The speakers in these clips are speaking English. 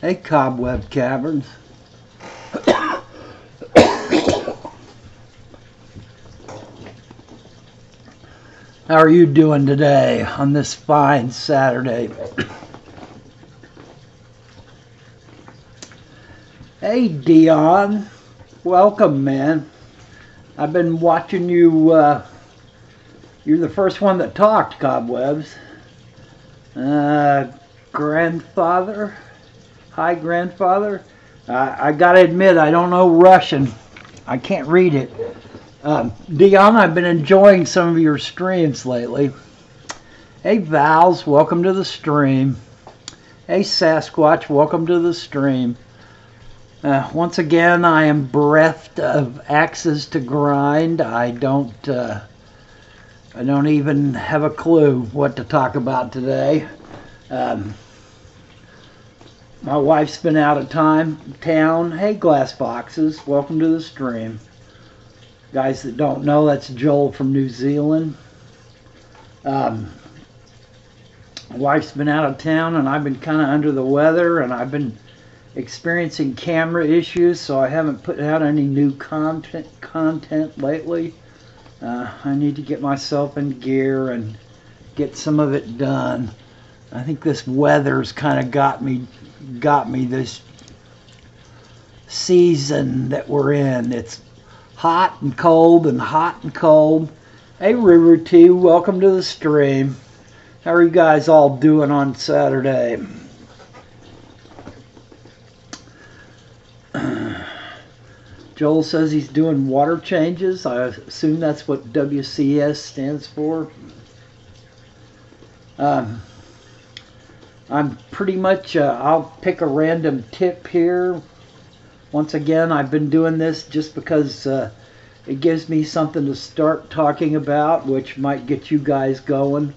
Hey, Cobweb Caverns. How are you doing today on this fine Saturday? Hey, Dion. Welcome, man. I've been watching you. You're the first one that talked, Cobwebs. Grandfather? Hi, grandfather. I gotta admit, I don't know Russian. I can't read it. Dion, I've been enjoying some of your streams lately. Hey, Vals, welcome to the stream. Hey, Sasquatch, welcome to the stream. Once again, I am bereft of axes to grind. I don't even have a clue what to talk about today. My wife's been out of town. Hey, Glass Boxes, welcome to the stream. Guys that don't know, that's Joel from New Zealand. My wife's been out of town, and I've been kind of under the weather, and I've been experiencing camera issues, so I haven't put out any new content lately. I need to get myself in gear and get some of it done. I think this weather's kind of got me this season that we're in. It's hot and cold and hot and cold. Hey, Ruru T, welcome to the stream. How are you guys all doing on Saturday? Joel says he's doing water changes. I assume that's what WCS stands for. I'm pretty much, I'll pick a random tip here. Once again, I've been doing this just because it gives me something to start talking about, which might get you guys going.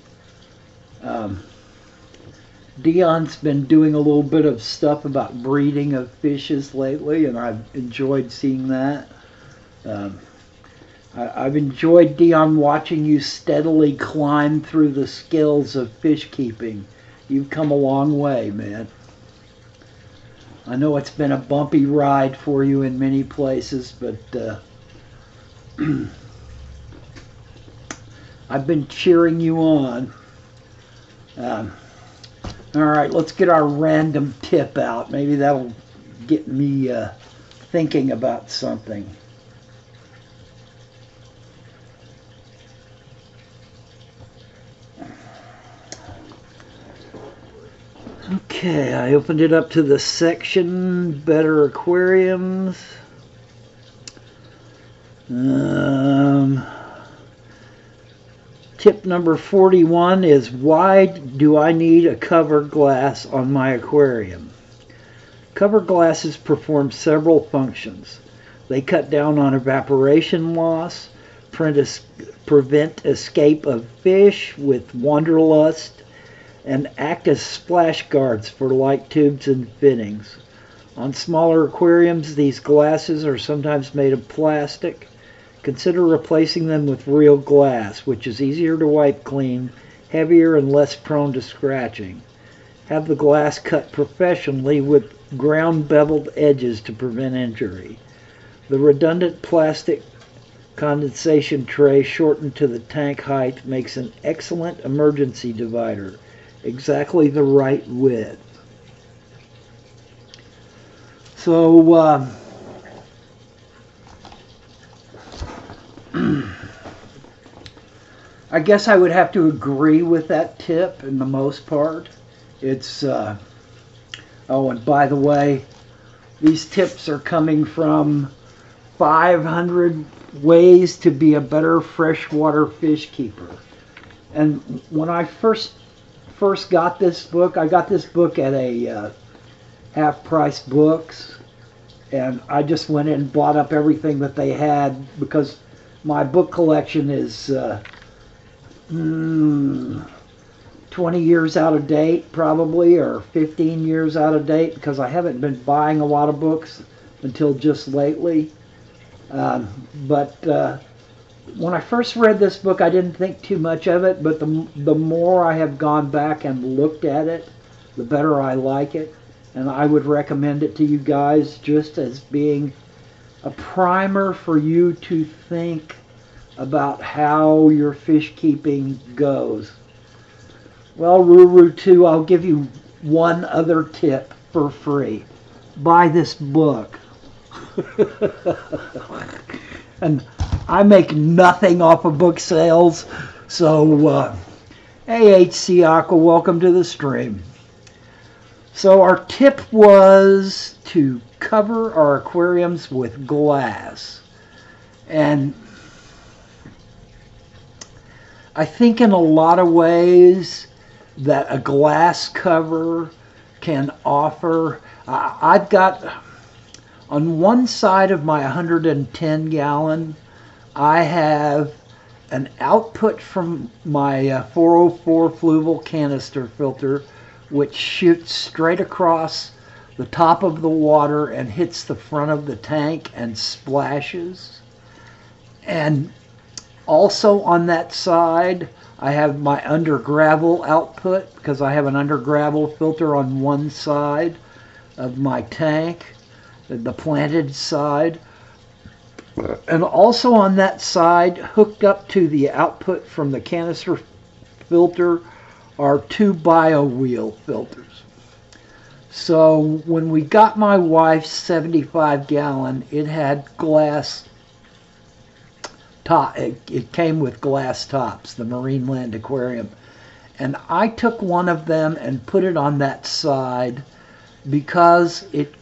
Dion's been doing a little bit of stuff about breeding of fishes lately, and I've enjoyed seeing that. I've enjoyed, Dion, watching you steadily climb through the skills of fish keeping. You've come a long way, man. I know it's been a bumpy ride for you in many places, but I've been cheering you on. All right, let's get our random tip out. Maybe that'll get me thinking about something. Okay, I opened it up to the section, Better Aquariums. Tip number 41 is, why do I need a cover glass on my aquarium? Cover glasses perform several functions. They cut down on evaporation loss, prevent escape of fish with wanderlust, and act as splash guards for light tubes and fittings. On smaller aquariums, these glasses are sometimes made of plastic. Consider replacing them with real glass, which is easier to wipe clean, heavier, and less prone to scratching. Have the glass cut professionally with ground beveled edges to prevent injury. The redundant plastic condensation tray shortened to the tank height makes an excellent emergency divider. Exactly the right width. So, I guess I would have to agree with that tip in the most part. It's, oh, and by the way, these tips are coming from 500 ways to be a better freshwater fish keeper. And when I first got this book, I got this book at a half-price books, and I just went in and bought up everything that they had because my book collection is 20 years out of date probably, or 15 years out of date, because I haven't been buying a lot of books until just lately. But when I first read this book, I didn't think too much of it, but the more I have gone back and looked at it, the better I like it. And I would recommend it to you guys just as being a primer for you to think about how your fish keeping goes. Well, Ruru 2, I'll give you one other tip for free. Buy this book. And I make nothing off of book sales, so hey HC Aqua, welcome to the stream. So our tip was to cover our aquariums with glass. And I think in a lot of ways that a glass cover can offer. I've got on one side of my 110 gallon, I have an output from my 404 fluval canister filter, which shoots straight across the top of the water and hits the front of the tank and splashes. And also on that side, I have my under gravel output, because I have an under gravel filter on one side of my tank, the planted side. And also on that side, hooked up to the output from the canister filter, are two bio wheel filters. So when we got my wife's 75 gallon, it had glass top. It came with glass tops, the Marine Land Aquarium. And I took one of them and put it on that side because it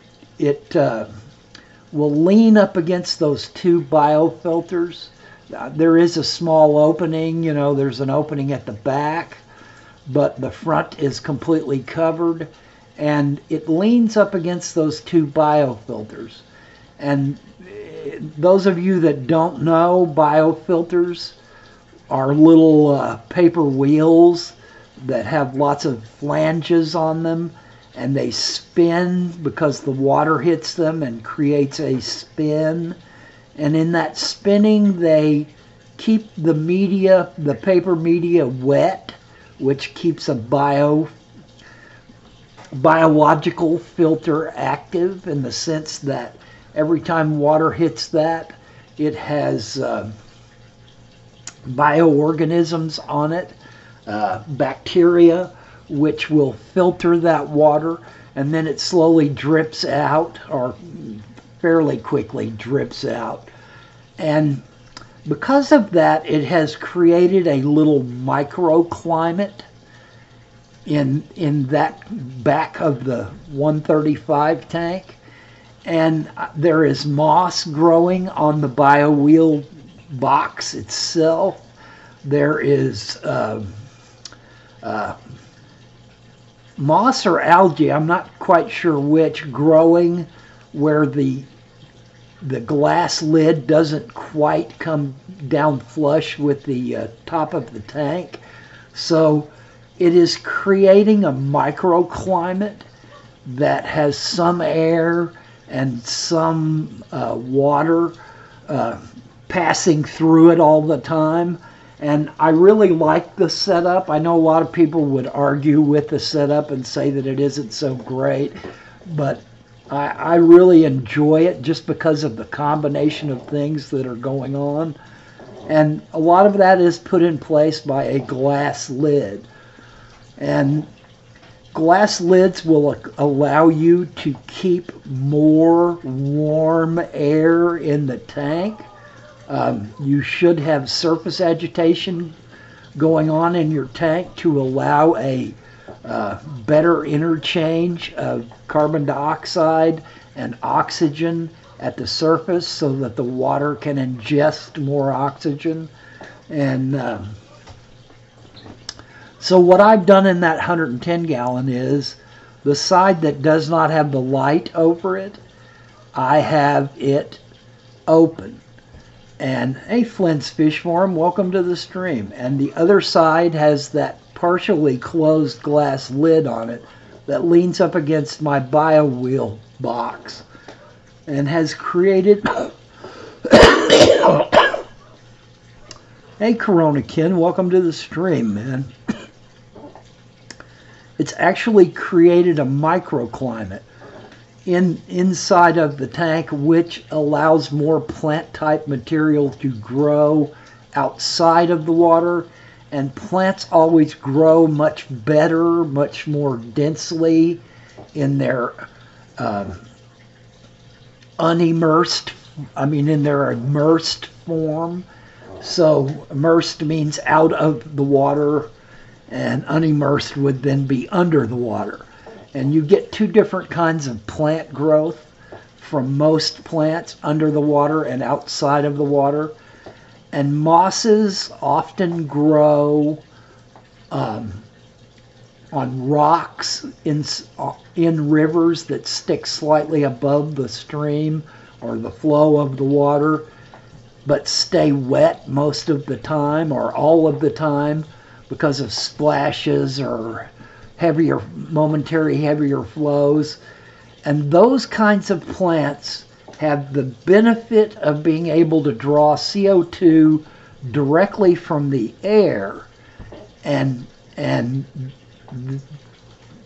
will lean up against those two biofilters. There is a small opening, you know, there's an opening at the back, but the front is completely covered, and it leans up against those two biofilters. And those of you that don't know, biofilters are little paper wheels that have lots of flanges on them, and they spin because the water hits them and creates a spin. And in that spinning, they keep the media, the paper media, wet, which keeps a biological filter active, in the sense that every time water hits that, it has bioorganisms on it, bacteria, which will filter that water, and then it slowly drips out, or fairly quickly drips out. And because of that, it has created a little microclimate in that back of the 135 tank. And there is moss growing on the BioWheel box itself. There is moss or algae, I'm not quite sure which, growing where the glass lid doesn't quite come down flush with the top of the tank. So it is creating a microclimate that has some air and some water passing through it all the time. And I really like the setup. I know a lot of people would argue with the setup and say that it isn't so great, but I really enjoy it just because of the combination of things that are going on. And a lot of that is put in place by a glass lid. And glass lids will allow you to keep more warm air in the tank. You should have surface agitation going on in your tank to allow a better interchange of carbon dioxide and oxygen at the surface, so that the water can ingest more oxygen. And so what I've done in that 110 gallon is, the side that does not have the light over it, I have it open. And hey, Flint's Fish Farm, welcome to the stream. And the other side has that partially closed glass lid on it that leans up against my BioWheel box and has created... Hey, Corona-kin, welcome to the stream, man. It's actually created a microclimate inside of the tank, which allows more plant-type material to grow outside of the water. And plants always grow much better, much more densely in their in their immersed form. So immersed means out of the water, and unimmersed would then be under the water. And you get two different kinds of plant growth from most plants, under the water and outside of the water. And mosses often grow on rocks in rivers that stick slightly above the stream or the flow of the water, but stay wet most of the time or all of the time because of splashes or momentary heavier flows. And those kinds of plants have the benefit of being able to draw CO2 directly from the air, and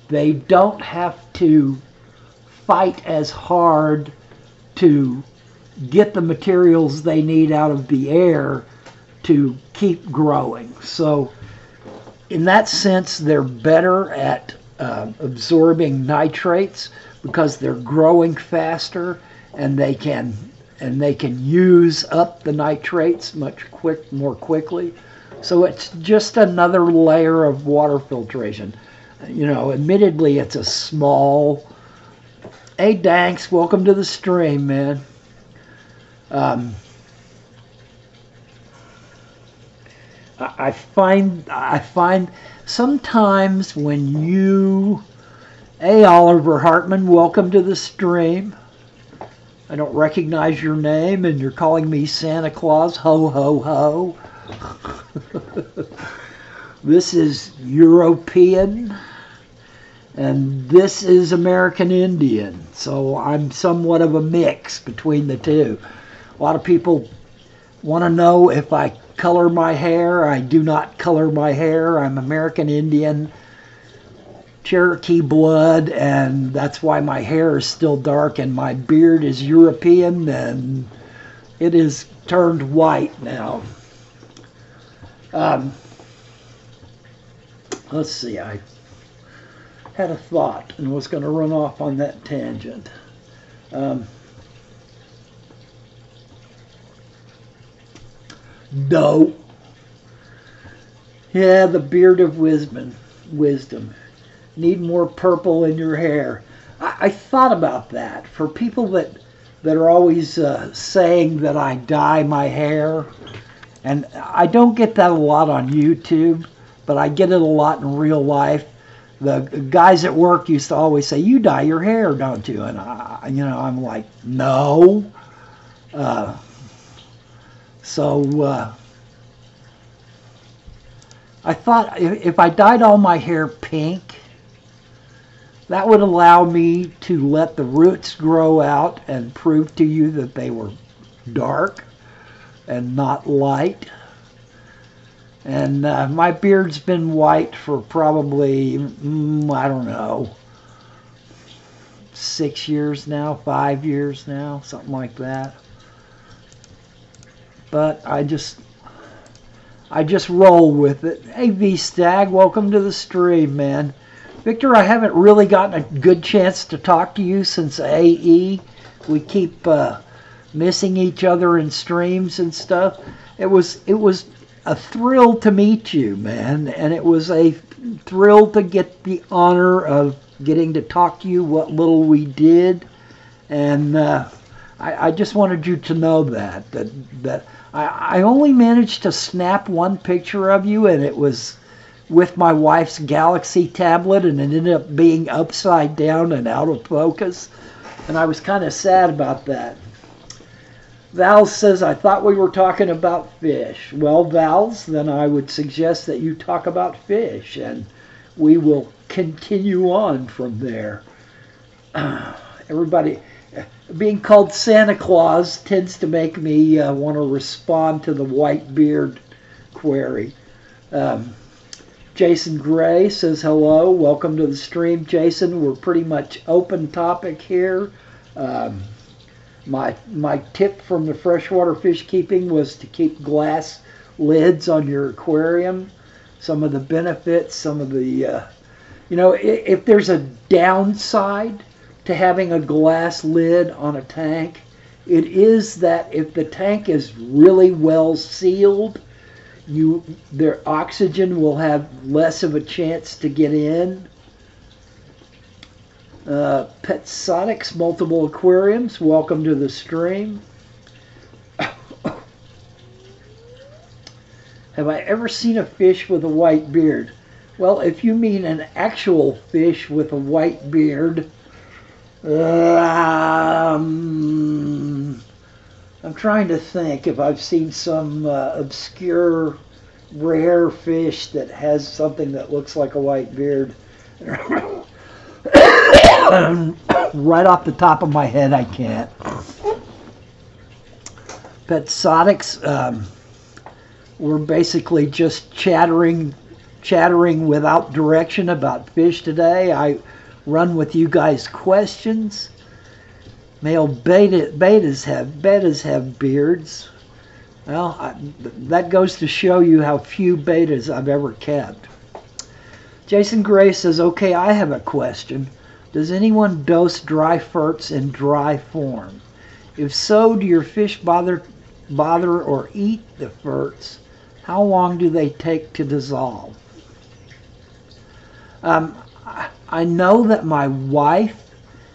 they don't have to fight as hard to get the materials they need out of the air to keep growing. So in that sense, they're better at absorbing nitrates because they're growing faster, and they can use up the nitrates more quickly. So it's just another layer of water filtration. You know, admittedly, it's a small... Hey, Danks, welcome to the stream, man. I find sometimes when you... Hey, Oliver Hartman, welcome to the stream. I don't recognize your name, and you're calling me Santa Claus. Ho, ho, ho. This is European, and this is American Indian. So I'm somewhat of a mix between the two. A lot of people want to know if I color my hair. I do not color my hair. I'm American Indian, Cherokee blood, and that's why my hair is still dark, and my beard is European, and it is turned white now. Let's see, I had a thought and was going to run off on that tangent. No. Yeah, the beard of wisdom. Need more purple in your hair. I thought about that. For people that are always saying that I dye my hair, and I don't get that a lot on YouTube, but I get it a lot in real life. The guys at work used to always say, "You dye your hair, don't you?" And I'm like, no. I thought if I dyed all my hair pink, that would allow me to let the roots grow out and prove to you that they were dark and not light. And my beard's been white for probably, I don't know, 6 years now, 5 years now, something like that. But I just roll with it. Hey, V-Stag, welcome to the stream, man. Victor, I haven't really gotten a good chance to talk to you since AE. We keep missing each other in streams and stuff. It was a thrill to meet you, man, and it was a thrill to get the honor of getting to talk to you what little we did. And I just wanted you to know that I only managed to snap one picture of you, and it was with my wife's Galaxy tablet, and it ended up being upside down and out of focus, and I was kind of sad about that. Val says, I thought we were talking about fish. Well, Val's, then I would suggest that you talk about fish, and we will continue on from there. Everybody, being called Santa Claus tends to make me want to respond to the white beard query. Jason Gray says, hello, welcome to the stream. Jason, we're pretty much open topic here. My tip from the freshwater fish keeping was to keep glass lids on your aquarium. Some of the benefits, some of the, if there's a downside to having a glass lid on a tank, it is that if the tank is really well sealed, their oxygen will have less of a chance to get in. Petsotics, multiple aquariums, welcome to the stream. Have I ever seen a fish with a white beard? Well, if you mean an actual fish with a white beard, I'm trying to think if I've seen some obscure, rare fish that has something that looks like a white beard. Right off the top of my head, I can't. Petsotics, we're basically just chattering without direction about fish today. I run with you guys questions. Male betas have beards. Well, that goes to show you how few betas I've ever kept. Jason Gray says, okay, I have a question. Does anyone dose dry ferts in dry form? If so, do your fish bother or eat the ferts? How long do they take to dissolve? I know that my wife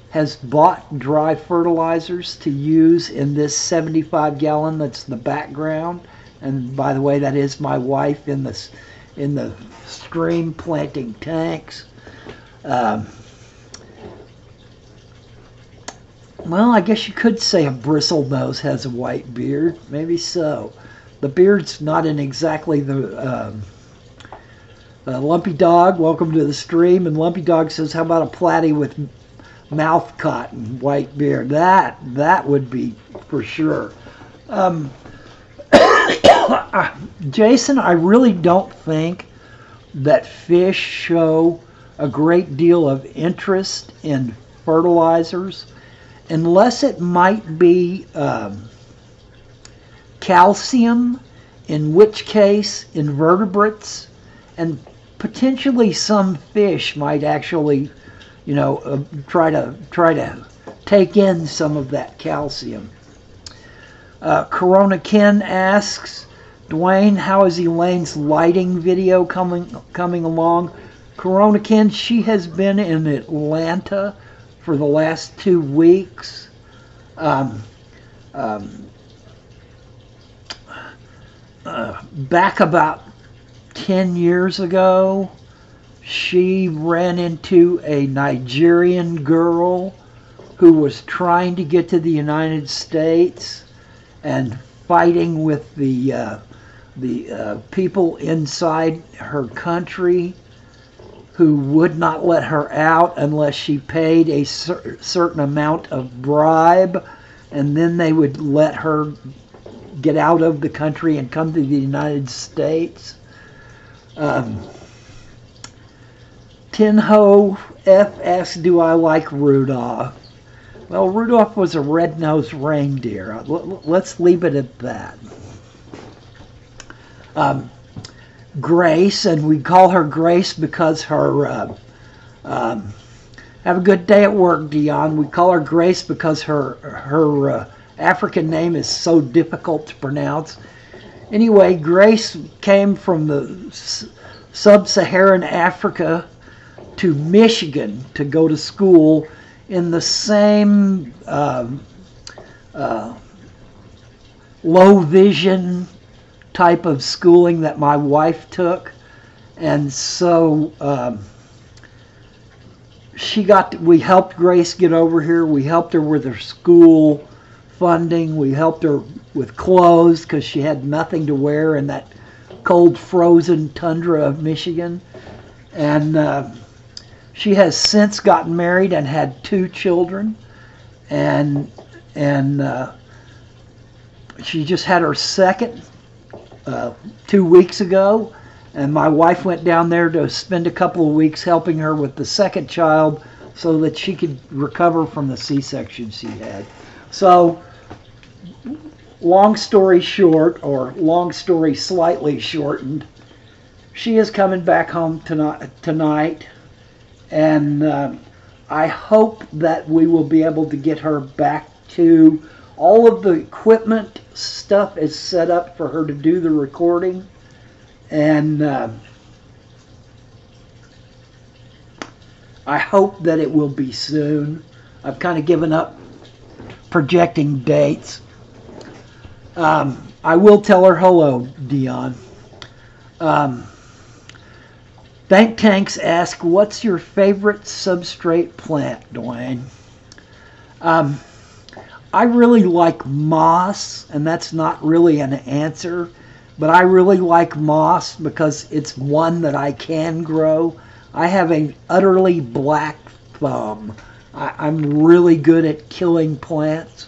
has bought dry fertilizers to use in this 75-gallon that's the background. And by the way, that is my wife in the stream planting tanks. Well, I guess you could say a bristlenose has a white beard. Maybe so. The beard's not in exactly the lumpydog. Welcome to the stream. And lumpydog says, how about a platy with mouth cotton, white beard? That would be for sure. Jason, I really don't think that fish show a great deal of interest in fertilizers unless it might be calcium, in which case invertebrates and potentially some fish might actually, try to take in some of that calcium. Corona Ken asks, Dwain, how is Elaine's lighting video coming along? Corona Ken, she has been in Atlanta for the last 2 weeks. Back about 10 years ago, she ran into a Nigerian girl who was trying to get to the United States and fighting with the people inside her country who would not let her out unless she paid a certain amount of bribe, and then they would let her get out of the country and come to the United States. Tinho F asks, do I like Rudolph? Well, Rudolph was a red-nosed reindeer. Let's leave it at that. Grace, and we call her Grace because her, have a good day at work, Dion. We call her Grace because her African name is so difficult to pronounce. Anyway, Grace came from the sub-Saharan Africa to Michigan to go to school in the same low vision type of schooling that my wife took, and so we helped Grace get over here. We helped her with her school funding. We helped her with clothes because she had nothing to wear in that cold, frozen tundra of Michigan. And she has since gotten married and had 2 children. And she just had her second 2 weeks ago. And my wife went down there to spend a couple of weeks helping her with the second child so that she could recover from the C-section she had. So, long story short, or long story slightly shortened, she is coming back home tonight, and I hope that we will be able to get her back to all of the equipment stuff is set up for her to do the recording, and I hope that it will be soon. I've kind of given up projecting dates. I will tell her hello, Dion. Bank Tanks ask, what's your favorite substrate plant, Dwayne? I really like moss, and that's not really an answer, but I really like moss because it's one that I can grow. I have an utterly black thumb. I'm really good at killing plants,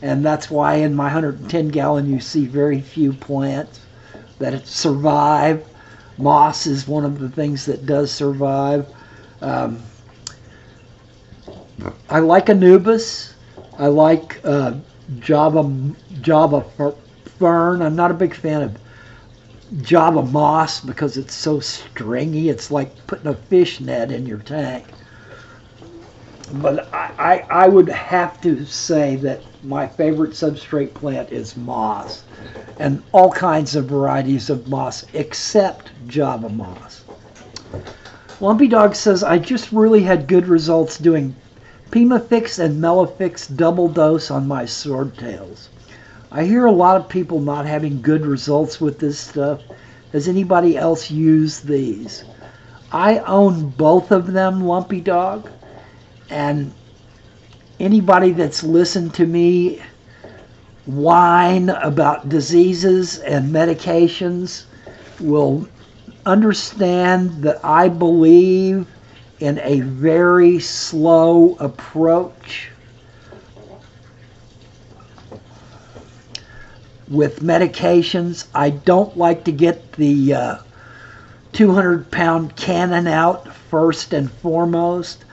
and that's why in my 110 gallon you see very few plants that survive. Moss is one of the things that does survive. I like Anubis. I like Java fern. I'm not a big fan of Java moss because it's so stringy. It's like putting a fish net in your tank. But I would have to say that my favorite substrate plant is moss, and all kinds of varieties of moss except Java moss. lumpydog says, I just really had good results doing Pimafix and Melafix double dose on my swordtails. I hear a lot of people not having good results with this stuff. Has anybody else used these? I own both of them, lumpydog. And anybody that's listened to me whine about diseases and medications will understand that I believe in a very slow approach with medications. I don't like to get the 200-pound cannon out first and foremost.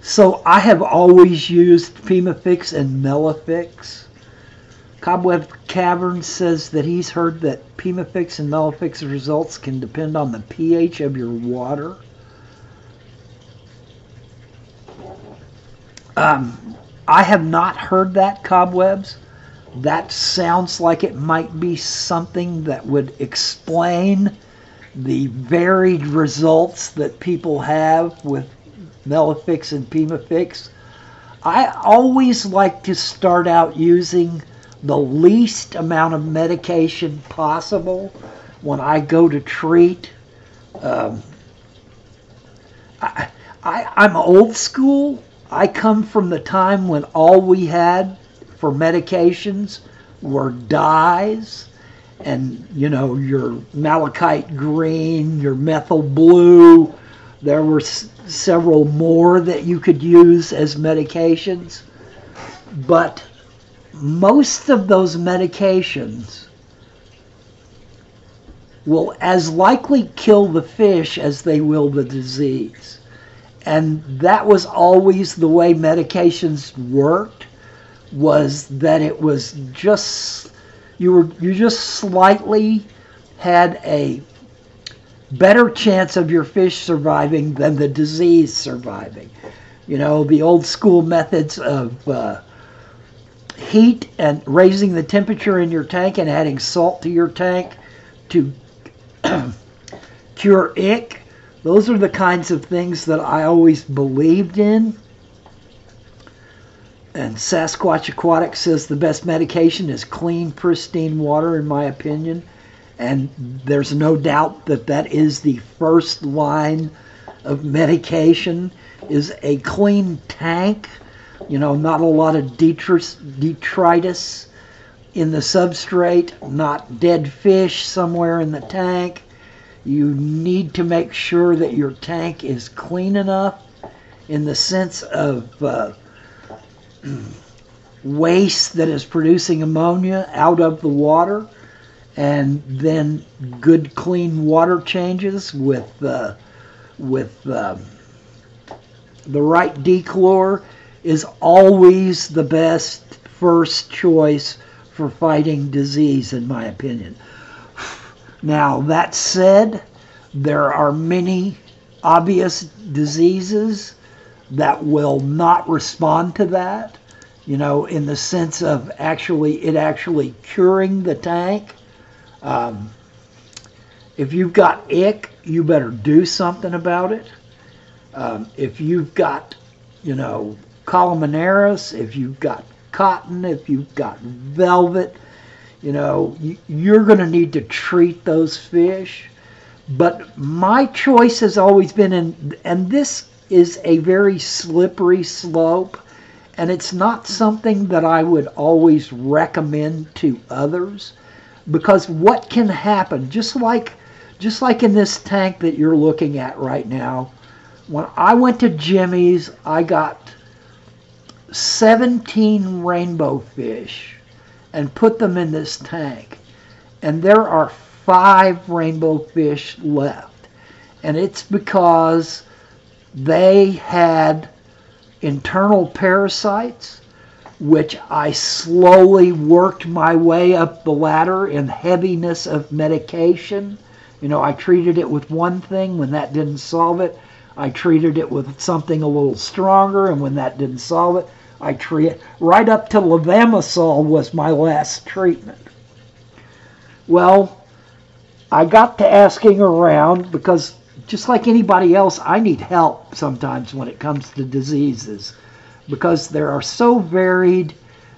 So I have always used Pimafix and Melafix. Cobweb Cavern says that he's heard that Pimafix and Melafix results can depend on the pH of your water. I have not heard that, Cobwebs. That sounds like it might be something that would explain the varied results that people have with Melafix and Pimafix. I always like to start out using the least amount of medication possible when I go to treat. I'm old school. I come from the time when all we had for medications were dyes, and your malachite green, your methyl blue. There were several more that you could use as medications, but most of those medications will as likely kill the fish as they will the disease. And that was always the way medications worked, was that it was just, you just slightly had a better chance of your fish surviving than the disease surviving. The old school methods of heat and raising the temperature in your tank and adding salt to your tank to cure ick. Those are the kinds of things that I always believed in. And Sasquatch Aquatic says the best medication is clean, pristine water, in my opinion. And there's no doubt that that is the first line of medication, is a clean tank, not a lot of detritus in the substrate, not dead fish somewhere in the tank. You need to make sure that your tank is clean enough in the sense of waste that is producing ammonia out of the water, and then good clean water changes with the right dechlor is always the best first choice for fighting disease, in my opinion. Now, that said, there are many obvious diseases that will not respond to that, in the sense of actually curing the tank. If you've got ick, you better do something about it. If you've got, columnaris, if you've got cotton, if you've got velvet, you're going to need to treat those fish. But my choice has always been, and this is a very slippery slope, and it's not something that I would always recommend to others, because what can happen, just like in this tank that you're looking at right now, when I went to Jimmy's, I got 17 rainbow fish and put them in this tank, and there are 5 rainbow fish left, and it's because they had internal parasites, which I slowly worked my way up the ladder in heaviness of medication. I treated it with one thing. When that didn't solve it, I treated it with something a little stronger, and when that didn't solve it, I treated right up to levamisole was my last treatment. Well, I got to asking around, because just like anybody else, I need help sometimes when it comes to diseases, because they are so varied,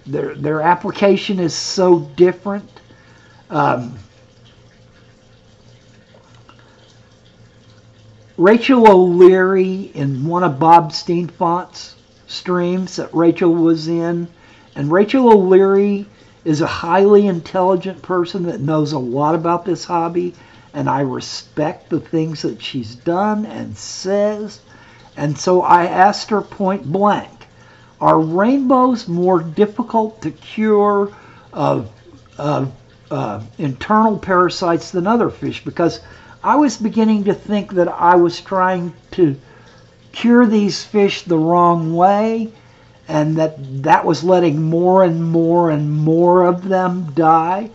their application is so different. Rachael OLeary, in one of Bob Steenfont's streams that Rachael was in, and Rachael OLeary is a highly intelligent person that knows a lot about this hobby, and I respect the things that she's done and says. And so I asked her point blank, are rainbows more difficult to cure of internal parasites than other fish? Because I was beginning to think that I was trying to cure these fish the wrong way, and that was letting more and more and more of them die.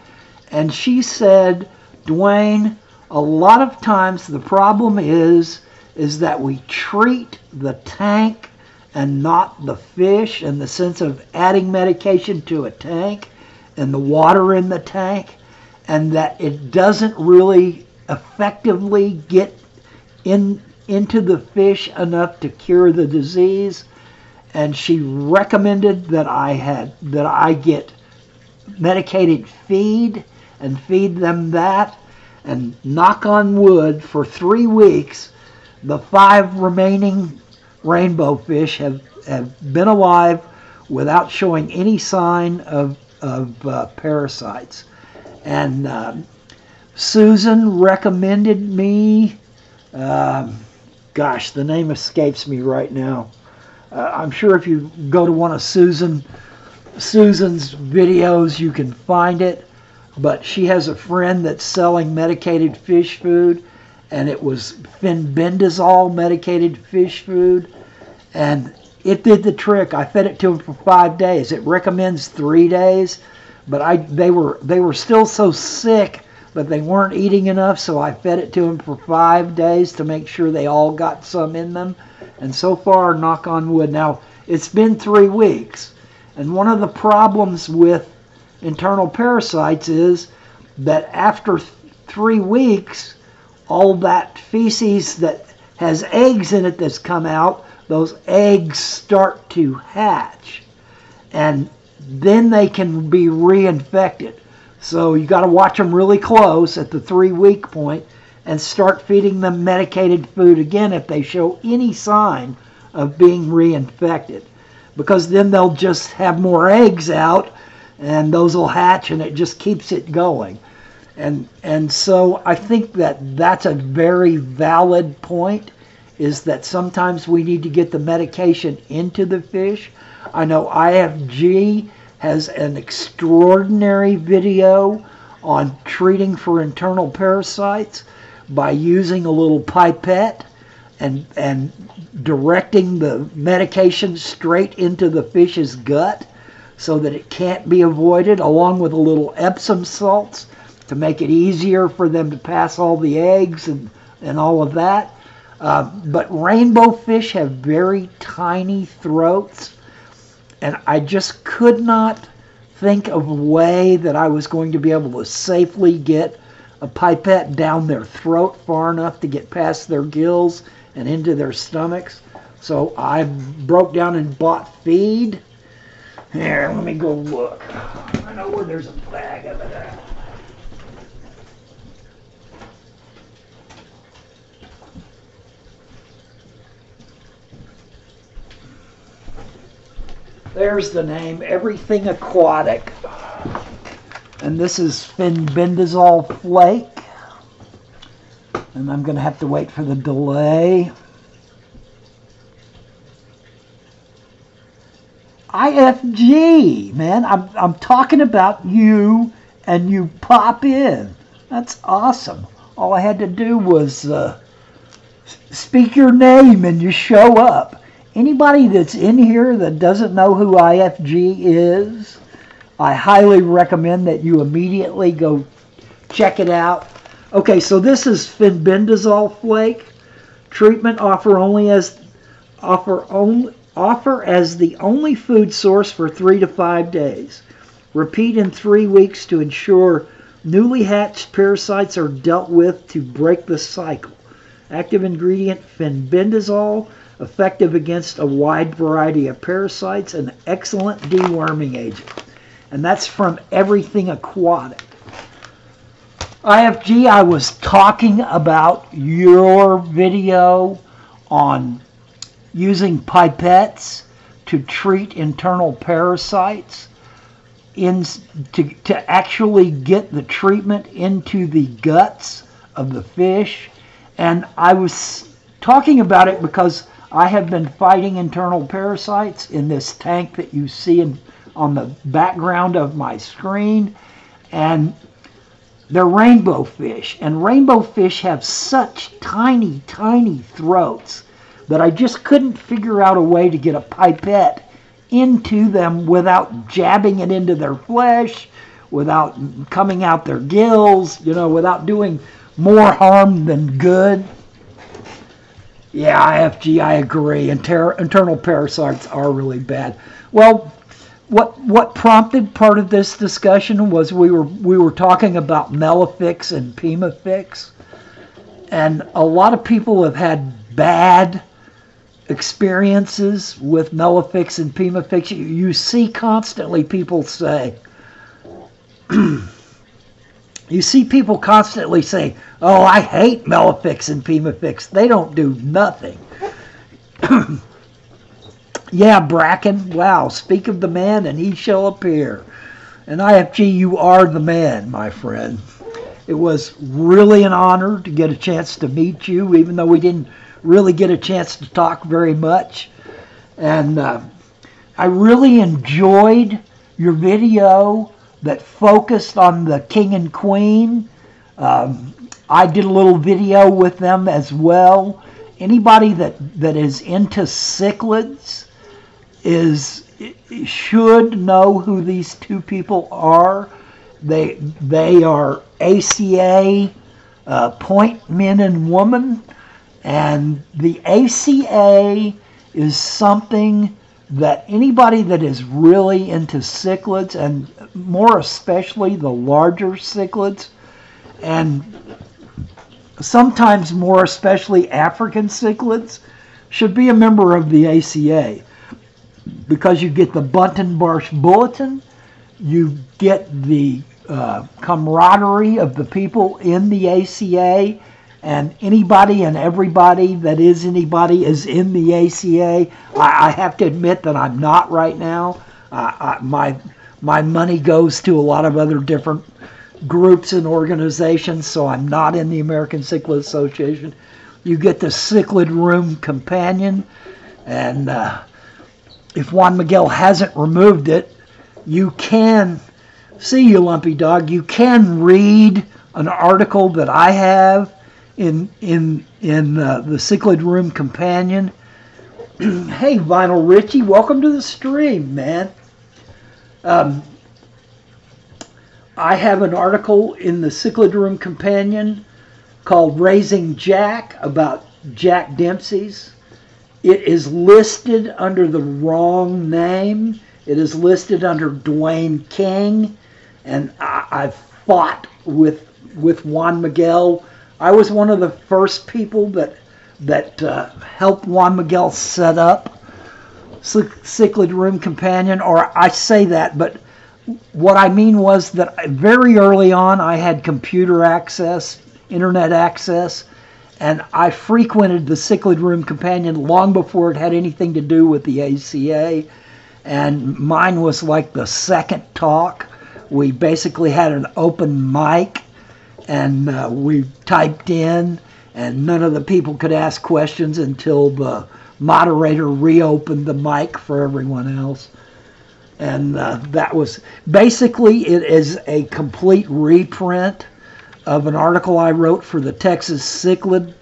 And she said, Dwain, a lot of times the problem is that we treat the tank and not the fish, in the sense of adding medication to a tank and the water in the tank, and that it doesn't really effectively get into the fish enough to cure the disease. And she recommended that I get medicated feed and feed them that, and knock on wood, for 3 weeks the 5 remaining rainbow fish have been alive without showing any sign of parasites. And Susan recommended me, gosh, the name escapes me right now. I'm sure if you go to one of Susan's videos, you can find it. But she has a friend that's selling medicated fish food, and it was fenbendazole medicated fish food, and it did the trick. I fed it to them for 5 days. It recommends 3 days, but they were still so sick, but they weren't eating enough, so I fed it to them for 5 days to make sure they all got some in them. And so far, knock on wood, now it's been 3 weeks, and one of the problems with internal parasites is that after 3 weeks, all that feces that has eggs in it that's come out, those eggs start to hatch, and then they can be reinfected. So you got to watch them really close at the 3-week point and start feeding them medicated food again if they show any sign of being reinfected. Because then they'll just have more eggs out and those will hatch and it just keeps it going. And so I think that's a very valid point, is that sometimes we need to get the medication into the fish. I know IFG has an extraordinary video on treating for internal parasites by using a little pipette and directing the medication straight into the fish's gut so that it can't be avoided, along with a little Epsom salts to make it easier for them to pass all the eggs and all of that. But rainbow fish have very tiny throats, and I just could not think of a way that I was going to be able to safely get a pipette down their throat far enough to get past their gills and into their stomachs. So I broke down and bought feed. Here, let me go look. I know where there's a bag of it at. There's the name, Everything Aquatic. And this is fenbendazole flake. And I'm going to have to wait for the delay. IFG, man, I'm talking about you and you pop in. That's awesome. All I had to do was speak your name and you show up. Anybody that's in here that doesn't know who IFG is, I highly recommend that you immediately go check it out. Okay, so this is fenbendazole flake. Treatment offer as the only food source for 3 to 5 days. Repeat in 3 weeks to ensure newly hatched parasites are dealt with to break the cycle. Active ingredient fenbendazole, effective against a wide variety of parasites, an excellent deworming agent. And that's from Everything Aquatic. IFG, I was talking about your video on using pipettes to treat internal parasites to actually get the treatment into the guts of the fish. And I was talking about it because I have been fighting internal parasites in this tank that you see on the background of my screen. And they're rainbow fish. And rainbow fish have such tiny, tiny throats that I just couldn't figure out a way to get a pipette into them without jabbing it into their flesh, without coming out their gills, without doing more harm than good. Yeah, IFG, I agree. Internal parasites are really bad. Well, what prompted part of this discussion was we were talking about Melafix and Pimafix, and a lot of people have had bad experiences with Melafix and Pimafix. You see constantly people say, you see people constantly say, "Oh, I hate Melafix and Pimafix. They don't do nothing." Yeah, Bracken, wow, speak of the man and he shall appear. And IFG, you are the man, my friend. It was really an honor to get a chance to meet you, even though we didn't really get a chance to talk very much. And I really enjoyed your video that focused on the king and queen. I did a little video with them as well. Anybody that is into cichlids should know who these two people are. They are ACA point men and women, and the ACA is something that anybody that is really into cichlids, and more especially the larger cichlids, and sometimes more especially African cichlids, should be a member of the ACA, because you get the Bunton Barsh Bulletin, you get the camaraderie of the people in the ACA, and anybody and everybody that is anybody is in the ACA. I have to admit that I'm not right now. My money goes to a lot of other different groups and organizations, so I'm not in the American Cichlid Association. You get the Cichlid Room Companion, and if Juan Miguel hasn't removed it, you can see, you lumpy dog, you can read an article that I have in the Cichlid Room Companion. Hey, Vinyl Ritchie, welcome to the stream, man. I have an article in the Cichlid Room Companion called Raising Jack, about Jack Dempsey's. It is listed under the wrong name. It is listed under Dwain King, and I've fought with Juan Miguel. I was one of the first people that helped Juan Miguel set up Cichlid Room Companion, or I say that, but what I mean was that very early on I had computer access, internet access, and I frequented the Cichlid Room Companion long before it had anything to do with the ACA, and mine was like the second talk. We basically had an open mic, and we typed in, and none of the people could ask questions until the moderator reopened the mic for everyone else. And that was basically, it is a complete reprint of an article I wrote for the Texas Cichlid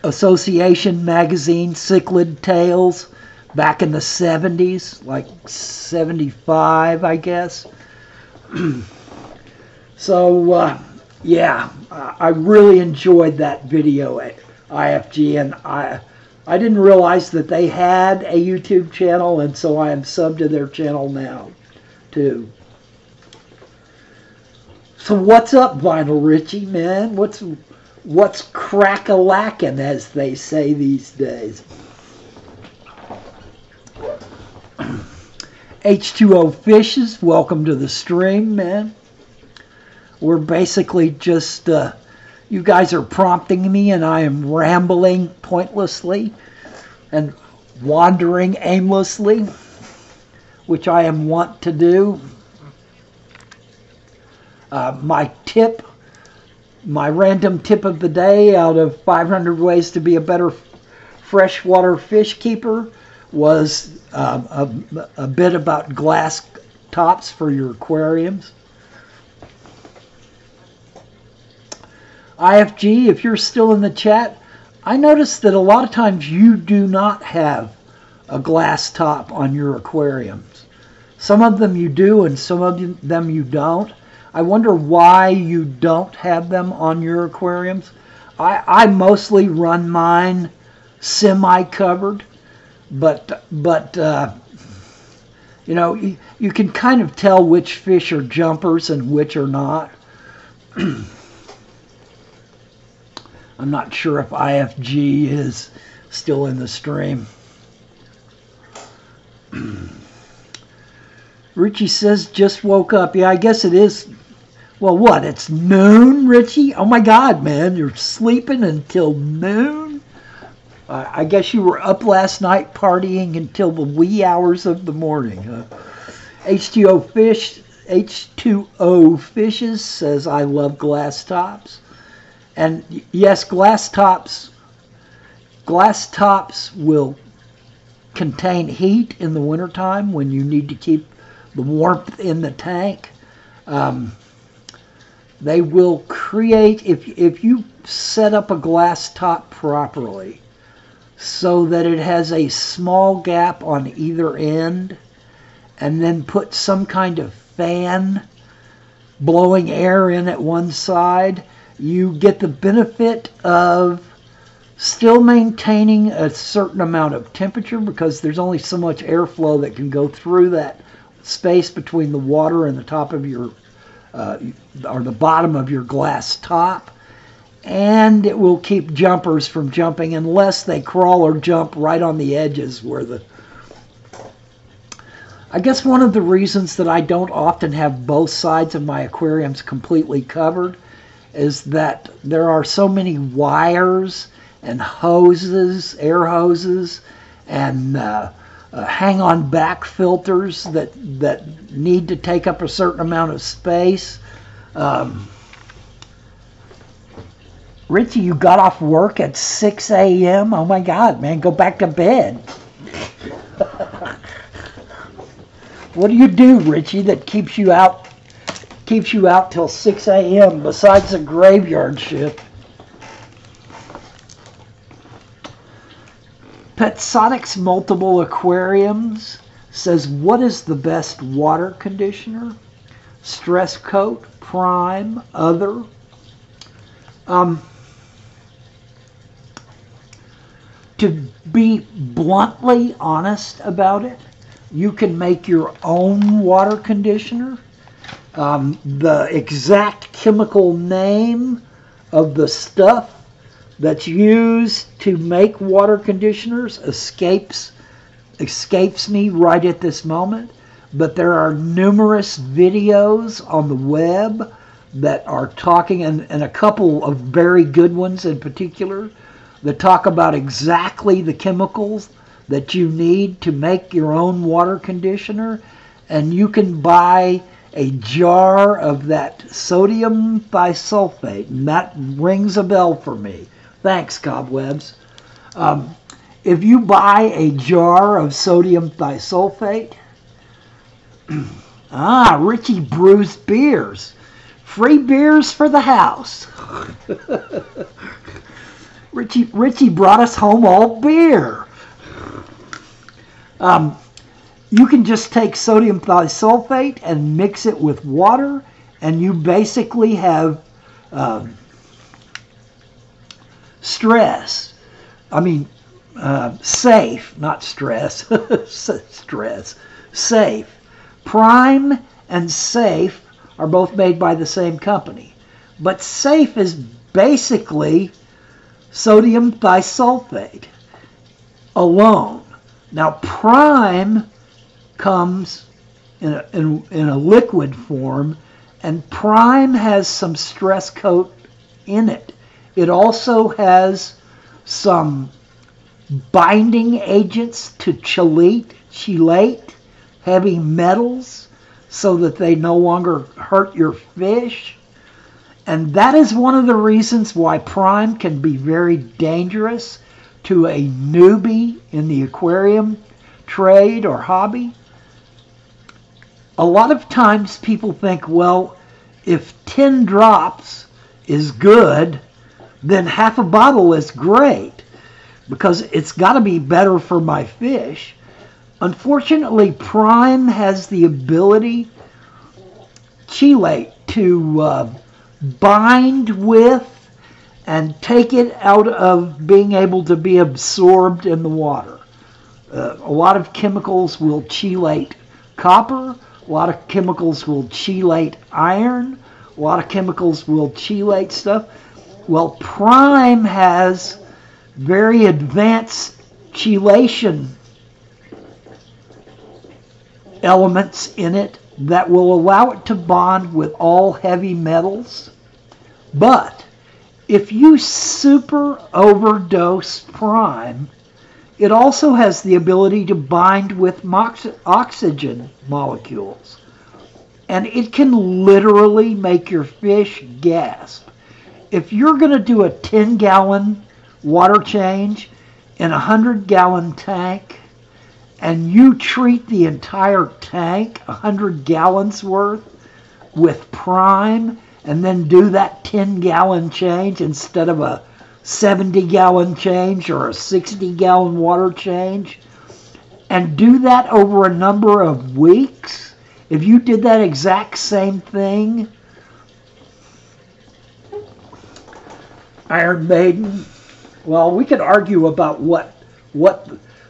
Association magazine, Cichlid Tales, back in the 70s, like 75, I guess. So, yeah, I really enjoyed that video at IFG, and I didn't realize that they had a YouTube channel, and so I am subbed to their channel now, too. So what's up, Vinyl Ritchie, man? What's crack-a-lackin', as they say these days? H2O Fishes, welcome to the stream, man. We're basically just... you guys are prompting me, and I am rambling pointlessly and wandering aimlessly, which I am wont to do. My random tip of the day out of 500 ways to be a better freshwater fish keeper was a bit about glass tops for your aquariums. IFG, if you're still in the chat, I noticed that a lot of times you do not have a glass top on your aquariums. Some of them you do, and some of them you don't. I wonder why you don't have them on your aquariums. I mostly run mine semi-covered, but you know, you can kind of tell which fish are jumpers and which are not. I'm not sure if IFG is still in the stream. Ritchie says, just woke up. Yeah, I guess it is. Well, what? It's noon, Ritchie? Oh my God, man. You're sleeping until noon? I guess you were up last night partying until the wee hours of the morning. H2O Fishes says, I love glass tops. And yes, glass tops will contain heat in the wintertime when you need to keep the warmth in the tank. They will create, if you set up a glass top properly so that it has a small gap on either end, and then put some kind of fan blowing air in at one side, you get the benefit of still maintaining a certain amount of temperature, because there's only so much airflow that can go through that space between the water and the top of your or the bottom of your glass top, and it will keep jumpers from jumping unless they crawl or jump right on the edges where the I guess one of the reasons that I don't often have both sides of my aquariums completely covered is that there are so many wires and hoses, air hoses, and hang-on back filters that need to take up a certain amount of space. Ritchie, you got off work at 6 a.m.? Oh my God, man, go back to bed. What do you do, Ritchie, that keeps you out till 6 a.m. besides the graveyard shift? Petsonic's Multiple Aquariums says, what is the best water conditioner? Stress coat, prime, other? To be bluntly honest about it, you can make your own water conditioner. The exact chemical name of the stuff that's used to make water conditioners escapes me right at this moment, but there are numerous videos on the web that are talking, and a couple of very good ones in particular, that talk about exactly the chemicals that you need to make your own water conditioner. And you can buy a jar of that sodium bisulfate, and that rings a bell for me. Thanks, Cobwebs. If you buy a jar of sodium bisulfate, Ritchie brews beers. Free beers for the house. Ritchie brought us home all beer. You can just take sodium bisulfate and mix it with water, and you basically have safe, not stress, safe. Prime and Safe are both made by the same company, but Safe is basically sodium bisulfate alone. Now, Prime comes in a liquid form, and Prime has some stress coat in it. It also has some binding agents to chelate heavy metals so that they no longer hurt your fish. And that is one of the reasons why Prime can be very dangerous to a newbie in the aquarium trade or hobby. A lot of times people think, well, if 10 drops is good, then half a bottle is great because it's got to be better for my fish. Unfortunately, Prime has the ability, chelate, to bind with and take it out of being able to be absorbed in the water. A lot of chemicals will chelate copper. A lot of chemicals will chelate iron. A lot of chemicals will chelate stuff. Well, Prime has very advanced chelation elements in it that will allow it to bond with all heavy metals. But if you super overdose Prime, it also has the ability to bind with oxygen molecules. And it can literally make your fish gasp. If you're going to do a 10-gallon water change in a 100-gallon tank, and you treat the entire tank, 100 gallons worth, with Prime, and then do that 10-gallon change instead of a 70-gallon change or a 60-gallon water change, and do that over a number of weeks, if you did that exact same thing, Iron Maiden, well, we could argue about what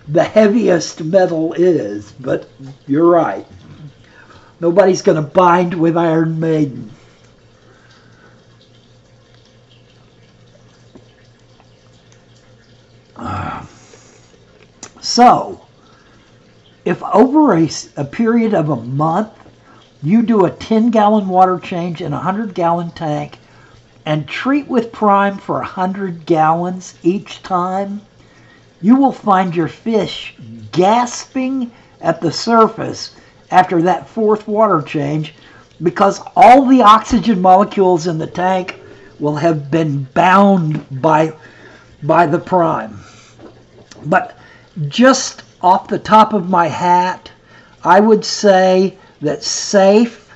the heaviest metal is, but you're right. Nobody's going to bind with Iron Maiden. So, if over a period of a month you do a 10-gallon water change in a 100-gallon tank and treat with prime for 100 gallons each time, you will find your fish gasping at the surface after that fourth water change, because all the oxygen molecules in the tank will have been bound by the prime. But just off the top of my hat, I would say that Safe,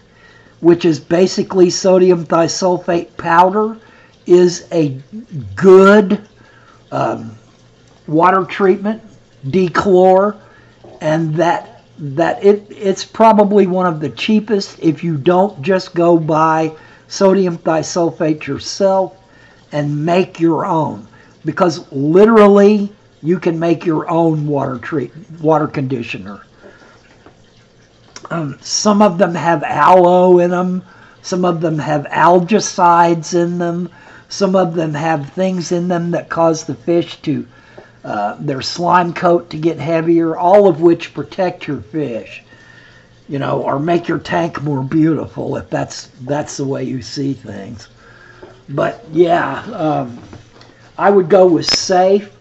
which is basically sodium thisulfate powder, is a good water treatment, dechlor, and that it's probably one of the cheapest if you don't just go buy sodium thisulfate yourself and make your own, because literally you can make your own water conditioner. Some of them have aloe in them, some of them have algicides in them, some of them have things in them that cause the fish to their slime coat to get heavier, all of which protect your fish, or make your tank more beautiful, if that's the way you see things. But yeah, I would go with Safe.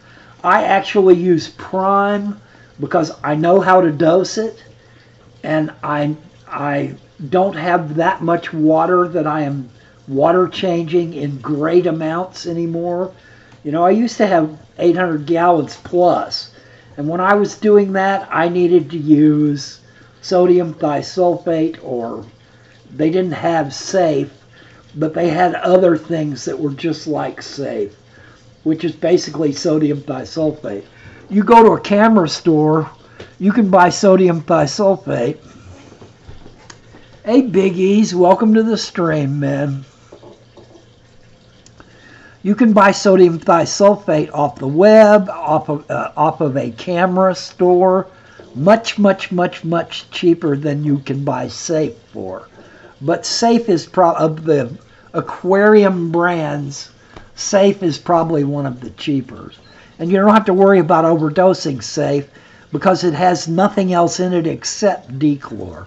I actually use prime because I know how to dose it, and I don't have that much water that I am water changing in great amounts anymore. I used to have 800 gallons plus, and when I was doing that, I needed to use sodium thisulfate, or they didn't have Safe, but they had other things that were just like Safe, which is basically sodium thisulfate. You go to a camera store, you can buy sodium thisulfate. Hey, Big E's, welcome to the stream, man. You can buy sodium thisulfate off the web, off of a camera store, much cheaper than you can buy Safe for. But Safe is of the Aquarium brands, Safe is probably one of the cheaper. And you don't have to worry about overdosing Safe because it has nothing else in it except dechlor.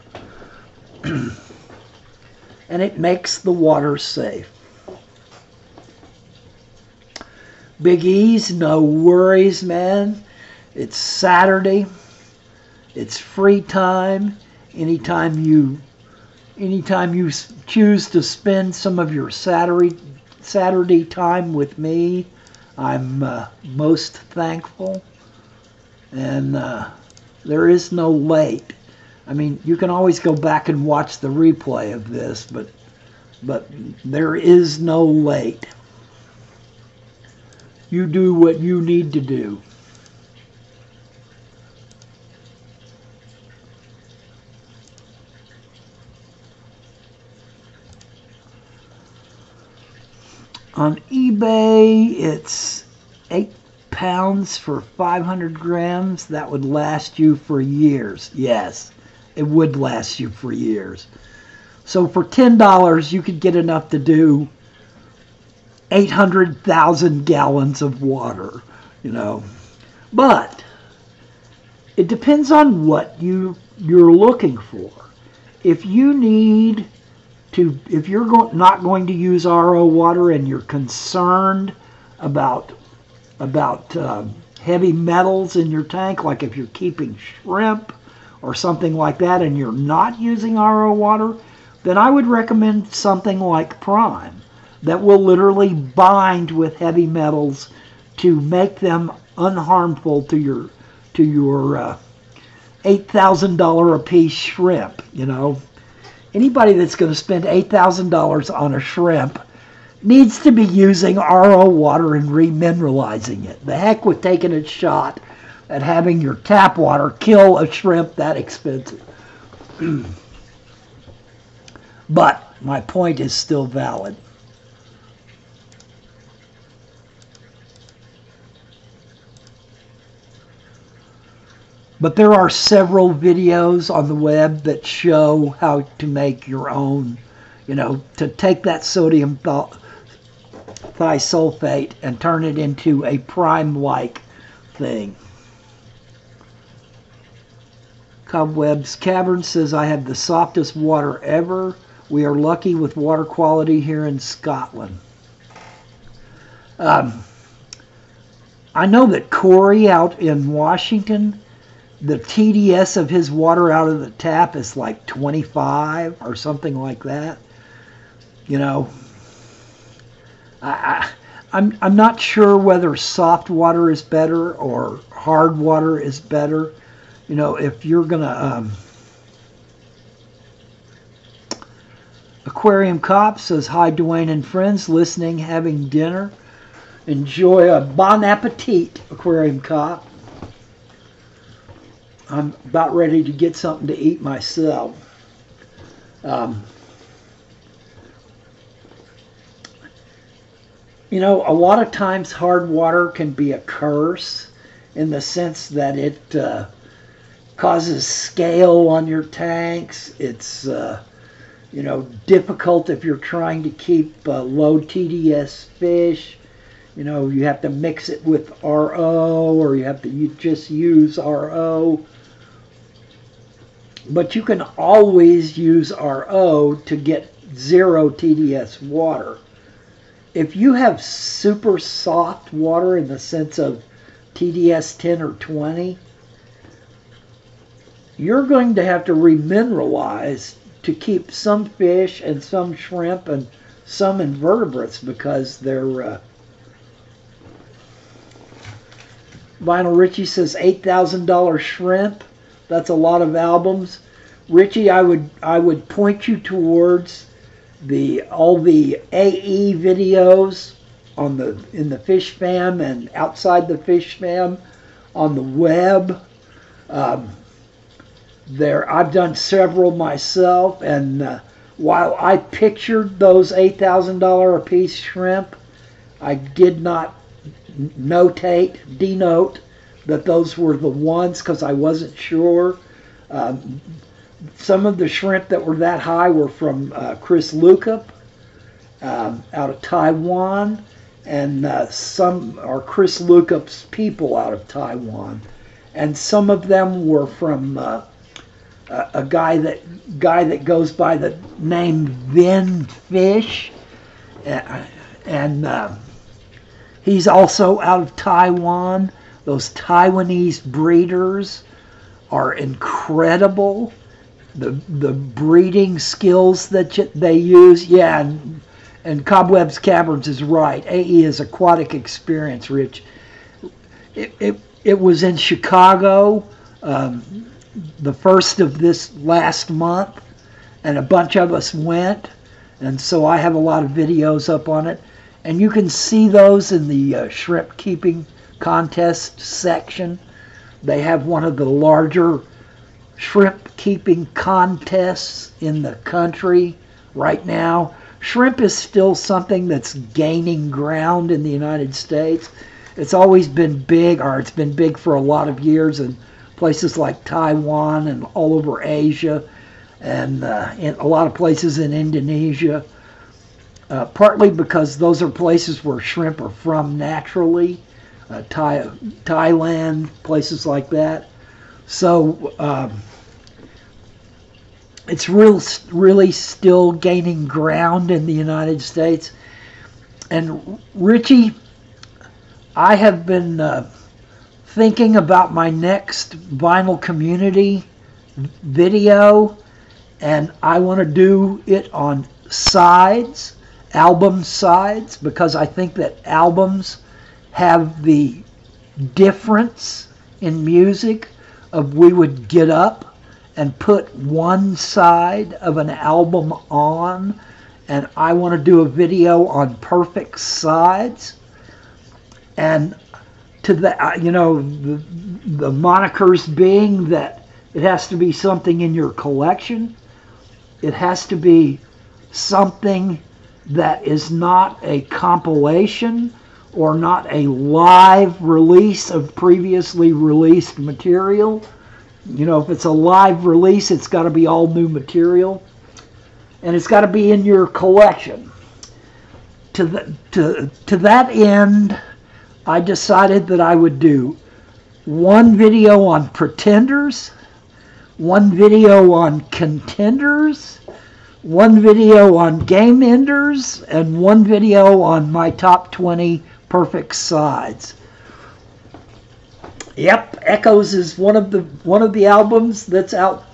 And it makes the water safe. Big E's, no worries, man. It's Saturday. It's free time. Anytime you choose to spend some of your Saturday time with me, I'm most thankful. And there is no late. I mean, you can always go back and watch the replay of this, but there is no late. You do what you need to do. On eBay, it's 8 pounds for 500 grams. That would last you for years. Yes, it would last you for years. So for $10, you could get enough to do 800,000 gallons of water, But it depends on what you're looking for. If you're not going to use RO water and you're concerned about heavy metals in your tank, like if you're keeping shrimp or something like that and you're not using RO water, then I would recommend something like Prime that will literally bind with heavy metals to make them unharmful to your $8,000 a piece shrimp. Anybody that's going to spend $8,000 on a shrimp needs to be using RO water and remineralizing it. The heck with taking a shot at having your tap water kill a shrimp that expensive. But my point is still valid. But there are several videos on the web that show how to make your own, to take that sodium thisulfate and turn it into a prime-like thing. Cobwebs Cavern says, I have the softest water ever. We are lucky with water quality here in Scotland. I know that Corey out in Washington, the TDS of his water out of the tap is like 25 or something like that. You know, I'm not sure whether soft water is better or hard water is better. You know, if you're gonna Aquarium Cop says, hi Dwayne and friends, listening, having dinner. Enjoy a bon appetit, Aquarium Cop. I'm about ready to get something to eat myself. You know, a lot of times hard water can be a curse in the sense that it causes scale on your tanks. It's, you know, difficult if you're trying to keep low TDS fish. You know, you have to mix it with RO, or you have to just use RO. But you can always use RO to get 0 TDS water. If you have super soft water in the sense of TDS 10 or 20, you're going to have to remineralize to keep some fish and some shrimp and some invertebrates, because they're Vinyl Ritchie says $8,000 shrimp. That's a lot of albums. Ritchie, I would point you towards all the AE videos in the fish fam and outside the fish fam on the web. I've done several myself, and while I pictured those $8,000 a piece shrimp, I did not denote that those were the ones, because I wasn't sure. Some of the shrimp that were that high were from Chris Lukup out of Taiwan, and some are Chris Lukup's people out of Taiwan, and some of them were from a guy that goes by the name Vin Fish, and he's also out of Taiwan. Those Taiwanese breeders are incredible. The breeding skills that they use, yeah, and Cobwebs Caverns is right. AE is Aquatic Experience, Rich. It was in Chicago, the first of this last month, and a bunch of us went, and so I have a lot of videos up on it, and you can see those in the shrimp keeping contest section. They have one of the larger shrimp keeping contests in the country right now. Shrimp is still something that's gaining ground in the United States. It's always been big, or it's been big for a lot of years in places like Taiwan and all over Asia, and in a lot of places in Indonesia, partly because those are places where shrimp are from naturally, Thailand, places like that. So it's really still gaining ground in the United States. And Ritchie, I have been thinking about my next vinyl community video, and I want to do it on sides, album sides, because I think that albums have the difference in music of we would get up and put one side of an album on, and I want to do a video on perfect sides. And to the, you know, the monikers being that it has to be something in your collection. It has to be something that is not a compilation or not a live release of previously released material. You know, if it's a live release, it's got to be all new material, and it's got to be in your collection. To that end, I decided that I would do one video on Pretenders, one video on contenders, one video on game enders, and one video on my top 20 perfect sides. Yep, Echoes is one of the albums that's out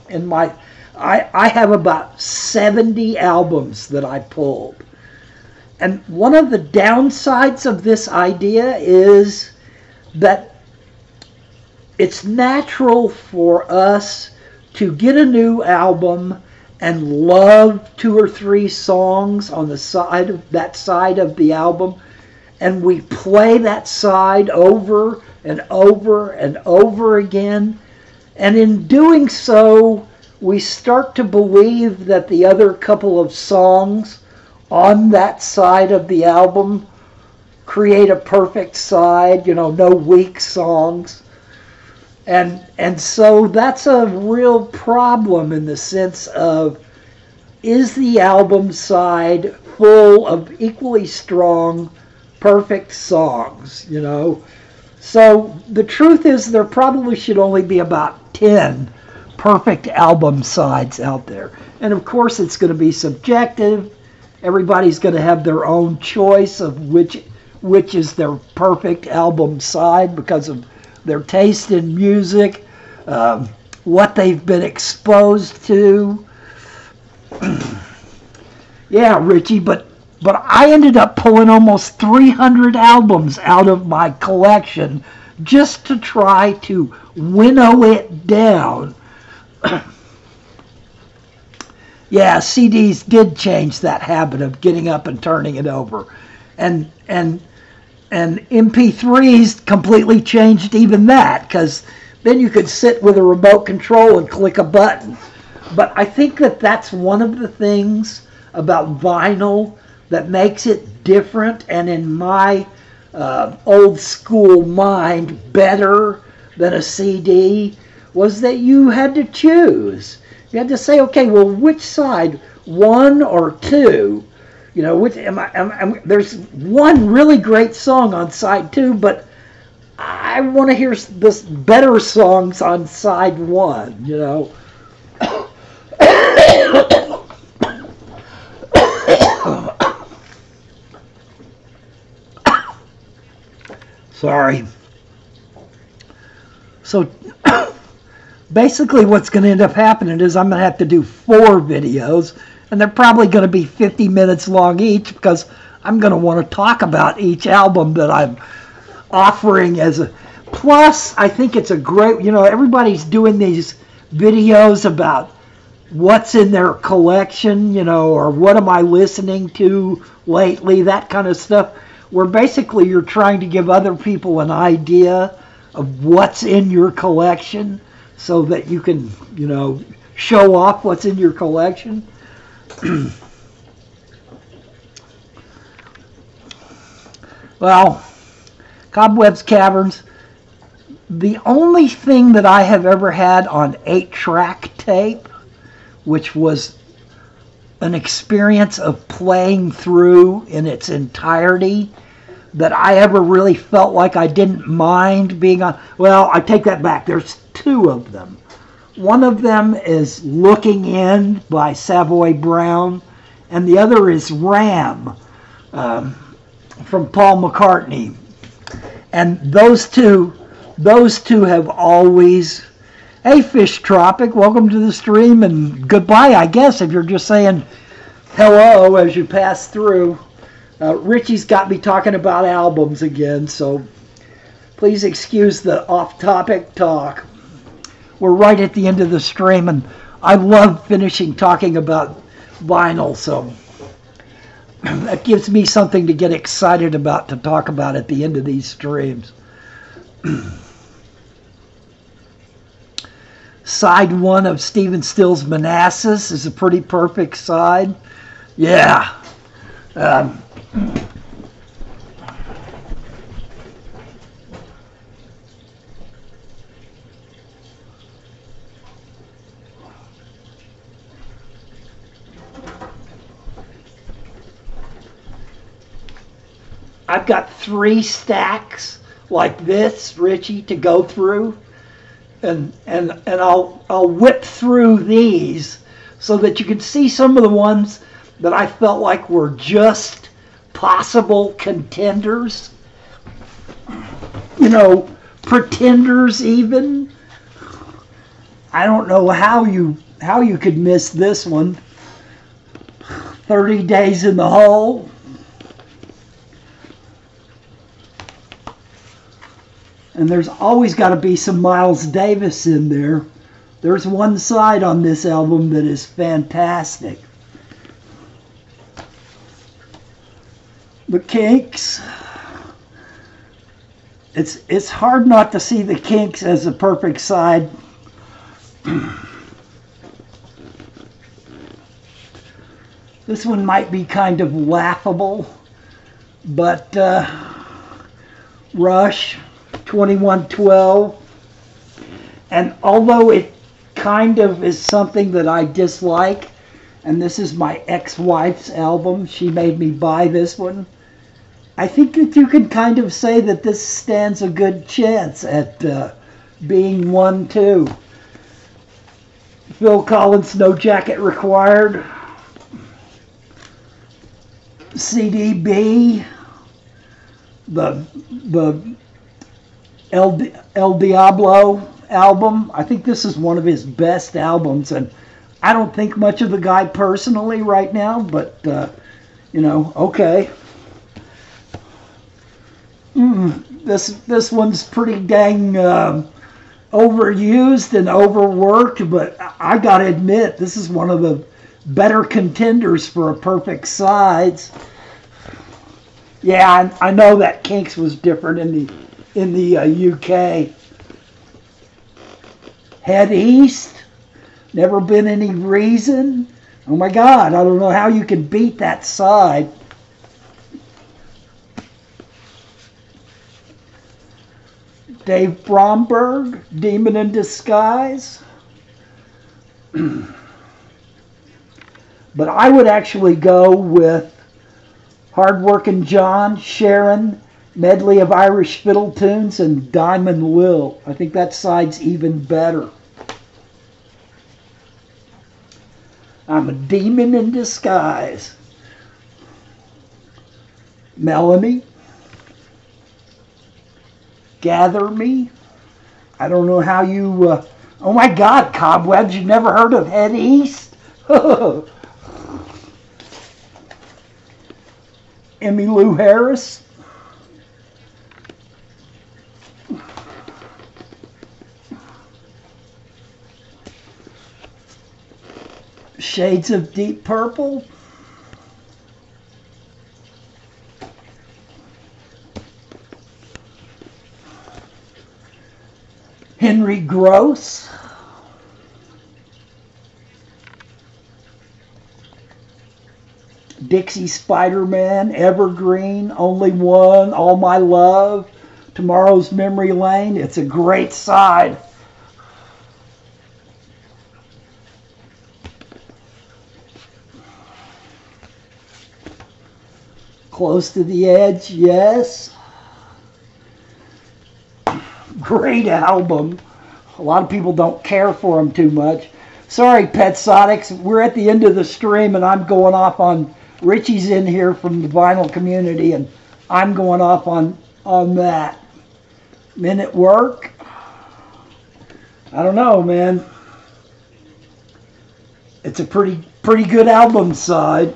in my. I have about 70 albums that I pulled. And one of the downsides of this idea is that it's natural for us to get a new album and love 2 or 3 songs on the side of the album, and we play that side over and over and over again. And in doing so, we start to believe that the other couple of songs on that side of the album create a perfect side, no weak songs. And so that's a real problem in the sense of, is the album side full of equally strong, perfect songs, So the truth is there probably should only be about 10 perfect album sides out there. And of course it's going to be subjective. Everybody's going to have their own choice of which is their perfect album side because of their taste in music, what they've been exposed to. Yeah, Ritchie, but I ended up pulling almost 300 albums out of my collection just to try to winnow it down. Yeah, CDs did change that habit of getting up and turning it over. And MP3s completely changed even that, because then you could sit with a remote control and click a button. But I think that's one of the things about vinyl that makes it different, and in my old school mind, better than a CD, was that you had to choose. You had to say, okay, well, which side, 1 or 2? Which there's one really great song on side 2, but I want to hear this better songs on side 1, Sorry. So basically what's going to end up happening is I'm going to have to do 4 videos, and they're probably going to be 50 minutes long each, because I'm going to want to talk about each album that I'm offering as a. Plus, I think it's a great, everybody's doing these videos about what's in their collection, or what am I listening to lately, that kind of stuff, where basically you're trying to give other people an idea of what's in your collection so that you can, show off what's in your collection. Well, Cobwebs Caverns, the only thing that I have ever had on 8-track tape, which was an experience of playing through in its entirety, that I ever really felt like I didn't mind being on. Well, I take that back. There's 2 of them. One of them is Looking In by Savoy Brown, and the other is Ram from Paul McCartney. And those two have always. Hey, Fish Tropic, welcome to the stream, and goodbye, I guess, if you're just saying hello as you pass through. Ritchie's got me talking about albums again, so please excuse the off-topic talk. We're right at the end of the stream, and I love finishing talking about vinyl, so that gives me something to get excited about to talk about at the end of these streams. Side 1 of Stephen Still's Manassas is a pretty perfect side. Yeah. I've got 3 stacks like this, Ritchie, to go through. and I'll whip through these so that you can see some of the ones that I felt like were just possible contenders, you know, pretenders even. I don't know how you could miss this one. 30 Days in the Hole. And there's always got to be some Miles Davis in there. There's one side on this album that is fantastic. The Kinks. It's hard not to see the Kinks as a perfect side. This one might be kind of laughable, but Rush, 2112, and although it kind of is something that I dislike, and this is my ex-wife's album, she made me buy this one, I think that you can kind of say that this stands a good chance at being 1-2. Phil Collins, No Jacket Required. CDB, the El Diablo album. I think this is one of his best albums, and I don't think much of the guy personally right now, but you know, okay. This one's pretty dang overused and overworked, but I gotta admit, this is one of the better contenders for a perfect sides. Yeah, I know that Kinks was different in the UK. Head East, Never Been Any Reason. Oh my God, I don't know how you can beat that side. Dave Bromberg, Demon in Disguise. But I would actually go with Hardworking John, Sharon, Medley of Irish Fiddle Tunes, and Diamond Lil. I think that side's even better. I'm a Demon in Disguise. Melanie. Gather Me. I don't know how you... oh my God, Cobwebs, you never heard of Head East? Emmylou Harris. Shades of Deep Purple. Henry Gross. Dixie Spider-Man, Evergreen, Only One, All My Love, Tomorrow's Memory Lane. It's a great side. Close to the Edge, yes. Great album. A lot of people don't care for them too much. Sorry, Pet Sonics. We're at the end of the stream, and I'm going off on... Ritchie's in here from the vinyl community, and I'm going off on that. Men at Work. I don't know, man. It's a pretty good album side.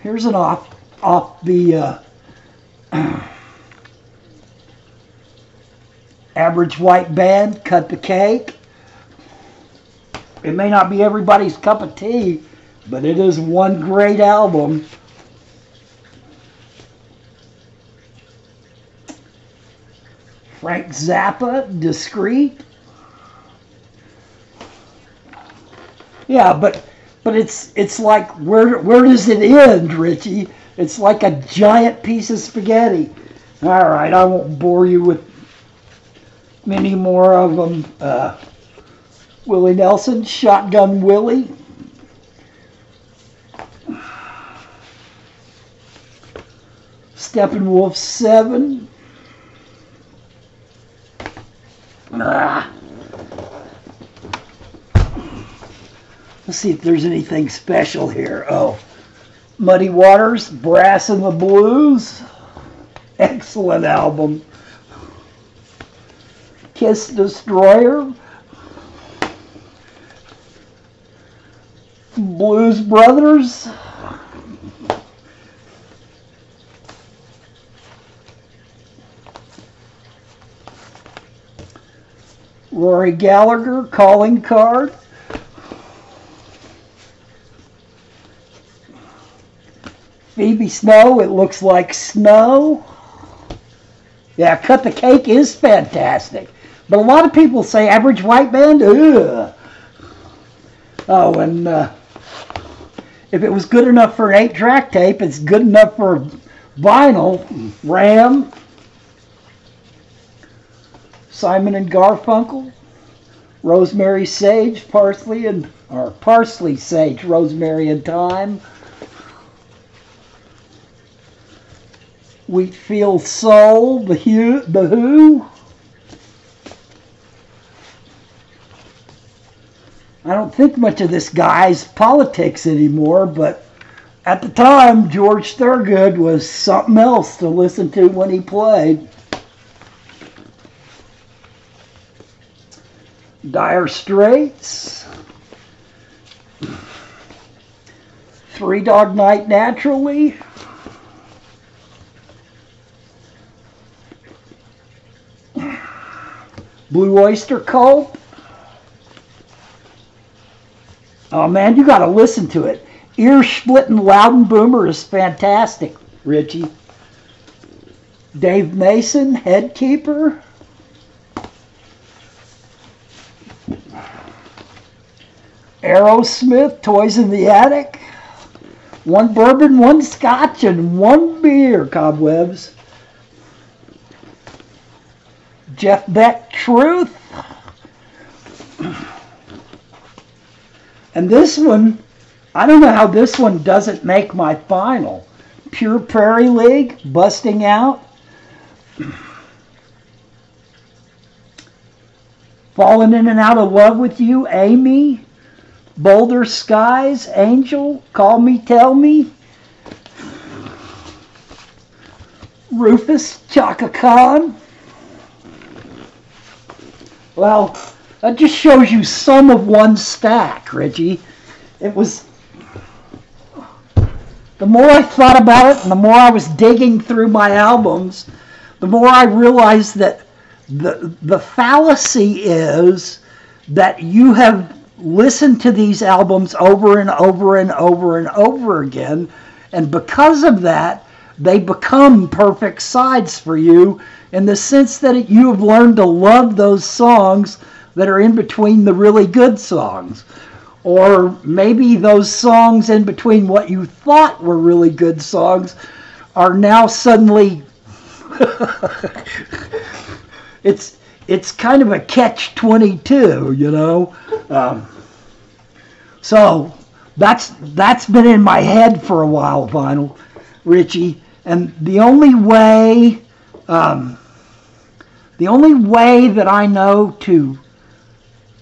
Here's an off the Average White Band, Cut the Cake. It may not be everybody's cup of tea, but it is one great album. Frank Zappa, Discreet. Yeah, but it's like, where does it end, Ritchie? It's like a giant piece of spaghetti. All right, I won't bore you with many more of them. Willie Nelson, Shotgun Willie. Steppenwolf 7. Ah. Let's see if there's anything special here. Oh, Muddy Waters, Brass and the Blues. Excellent album. Kiss Destroyer. Blues Brothers. Rory Gallagher, Calling Card. Phoebe Snow, It Looks Like Snow. Yeah, Cut the Cake is fantastic. But a lot of people say Average White Band, ugh. Oh, and if it was good enough for an 8-track tape, it's good enough for vinyl. Ram. Simon and Garfunkel. Rosemary Sage, Parsley, Sage, Rosemary and Thyme. Wheatfield Soul, The Who. I don't think much of this guy's politics anymore, but at the time, George Thorogood was something else to listen to when he played. Dire Straits. Three Dog Night Naturally. Blue Oyster Cult. Oh man, you gotta listen to it. Ear-splitting Loudon Boomer is fantastic, Ritchie. Dave Mason, Headkeeper. Aerosmith, Toys in the Attic. One bourbon, one scotch, and one beer, Cobwebs. Jeff Beck, Truth. And this one, I don't know how this one doesn't make my final. Pure Prairie League, Busting Out. Falling in and Out of Love with You, Amy. Boulder Skies, Angel, Call Me, Tell Me. Rufus, Chaka Khan. Well, that just shows you some of one stack, Ritchie. It was... The more I thought about it and the more I was digging through my albums, the more I realized that the fallacy is that you have listened to these albums over and over and over and over again, and because of that, they become perfect sides for you in the sense that you have learned to love those songs that are in between the really good songs. Or maybe those songs in between what you thought were really good songs are now suddenly... It's kind of a catch-22, you know? So that's been in my head for a while, Vinyl, Ritchie. And the only way that I know to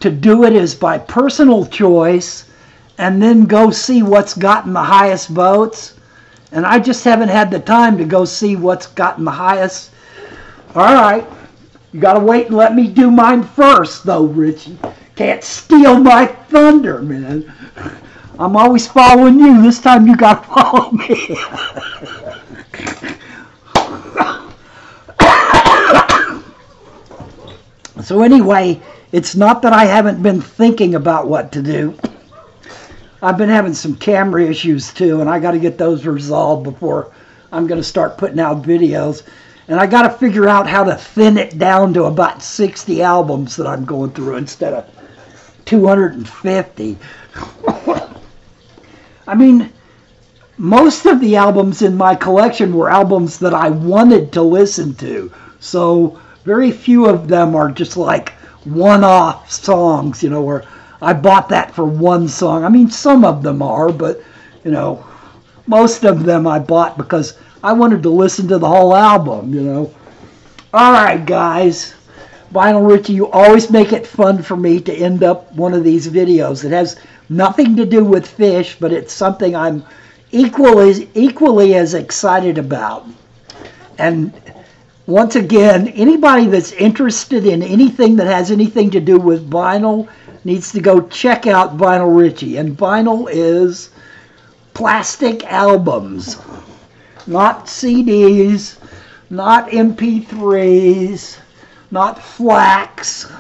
do it is by personal choice and then go see what's gotten the highest votes. And I just haven't had the time to go see what's gotten the highest. All right. You got to wait and let me do mine first, though, Ritchie. Can't steal my thunder, man. I'm always following you. This time you got to follow me. So anyway, it's not that I haven't been thinking about what to do. I've been having some camera issues too, and I got to get those resolved before I'm going to start putting out videos. And I got to figure out how to thin it down to about 60 albums that I'm going through instead of 250. I mean, most of the albums in my collection were albums that I wanted to listen to. So very few of them are just like one-off songs, you know, where I bought that for one song. I mean, some of them are, but, you know, most of them I bought because I wanted to listen to the whole album, you know. All right, guys. Vinyl Ritchie, you always make it fun for me to end up one of these videos. It has nothing to do with fish, but it's something I'm equally as excited about. And once again, anybody that's interested in anything that has anything to do with vinyl needs to go check out Vinyl Ritchie. And vinyl is plastic albums, not CDs, not MP3s, not flax,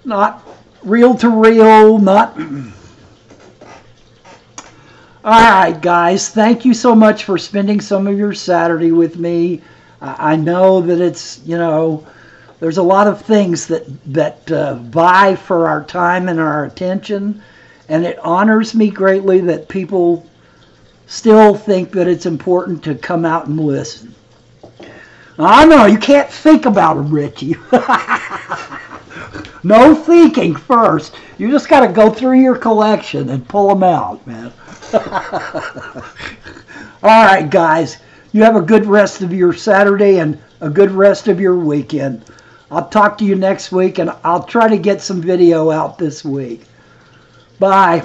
not reel-to-reel, not... Alright guys, thank you so much for spending some of your Saturday with me. I know that it's, you know, there's a lot of things that vie for our time and our attention, and it honors me greatly that people still think that it's important to come out and listen. I know, you can't think about them, Ritchie. No thinking first. You just got to go through your collection and pull them out, man. All right, guys. You have a good rest of your Saturday and a good rest of your weekend. I'll talk to you next week, and I'll try to get some video out this week. Bye.